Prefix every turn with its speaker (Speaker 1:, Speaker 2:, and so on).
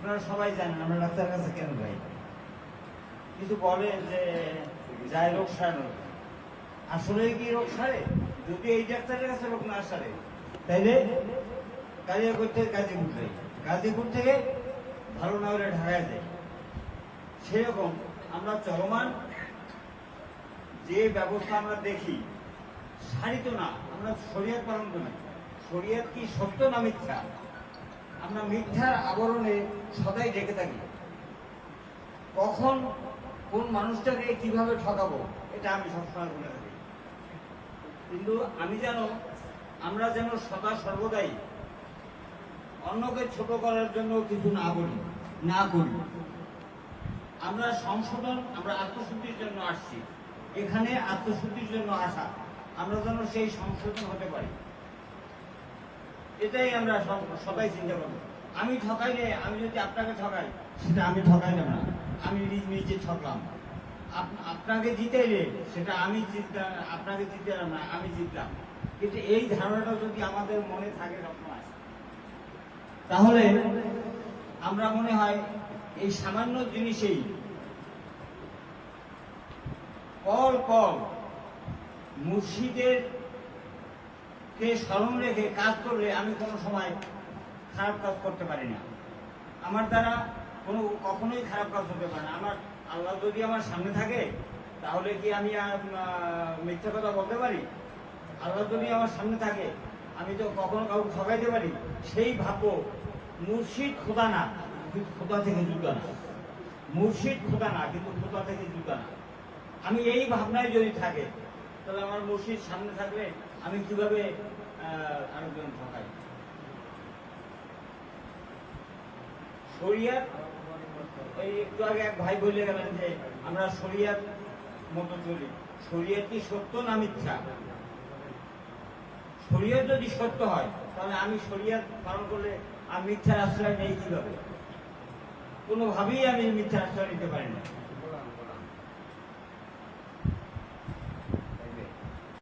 Speaker 1: আপনারা সবাই জানেন আমরা ডাক্তারের কাছে কেন যাই? কিছু বলে যে যায় রোগ সারানো, আসলে কি রোগ সারে? যদি এই ডাক্তারের কাছে রোগ না সারে তাইলে গাজীপুর থেকে গাজীপুর যাই, গাজীপুর থেকে ভালো না হলে ঢাকায় যাই। সেরকম আমরা চলমান যে ব্যবস্থা আমরা দেখি সারিত না, আমরা শরীয়ত পালন করি। শরীয়ত কি সত্য না মিথ্যা? আমরা মিথ্যার আবরণে সদাই ডেকে থাকি। কখন কোন মানুষটাকে কিভাবে ঠকাবো এটা আমি সবসময় বলে থাকি। কিন্তু আমি আমরা যেন সদা সর্বদাই অন্যকে ছোট করার জন্য কিছু না করি। আমরা সংশোধন, আমরা আত্মশুদ্ধির জন্য আসছি, এখানে আত্মশুদ্ধির জন্য আসা, আমরা যেন সেই সংশোধন হতে পারি, এটাই আমরা সবাই চিন্তা করব। আমি ঠকাইলে, আমি যদি আপনাকে ঠকাই সেটা আমি ঠকাইলাম না, আমি নিজে ঠকলাম। আপনাকে জিতাইলে সেটা আমি জিতলাম, আপনাকে জিতালাম না, আমি জিতলাম। কিন্তু এই ধারণাটা যদি আমাদের মনে থাকে সবসময়, তাহলে আমরা মনে হয় এই সামান্য জিনিসেই কল মুর্শিদের কে স্মরণ রেখে কাজ করলে আমি কোনো সময় খারাপ কাজ করতে পারি না। আমার দ্বারা কখনোই খারাপ কাজ হতে পারে না। আমার আল্লাহ যদি আমার সামনে থাকে তাহলে কি আমি মিথ্যা কথা বলতে পারি? আল্লাহ যদি আমার সামনে থাকে আমি তো কখনো কাউকে ঠকাইতে পারি? সেই ভাববো মুর্শিদ খোদা না, কিন্তু খোদা থেকে জুতা না। মুর্শিদ খোদা না, কিন্তু খোদা থেকে জুতা না। আমি এই ভাবনায় যদি থাকে তাহলে আমার মুর্শিদ সামনে থাকলে আমি কিভাবে আরেকজন ঠকাই? শরিয়াত, ওই একটু আগে এক ভাই বলে গেলেন যে আমরা শরিয়াত মতো চলি। শরিয়াত কি সত্য না মিথ্যা? শরিয়াত যদি সত্য হয় তাহলে আমি শরিয়াত পালন করলে আমি মিথ্যার আশ্রয় নেই কিভাবে? কোনোভাবেই আমি মিথ্যার আশ্রয় নিতে পারি না।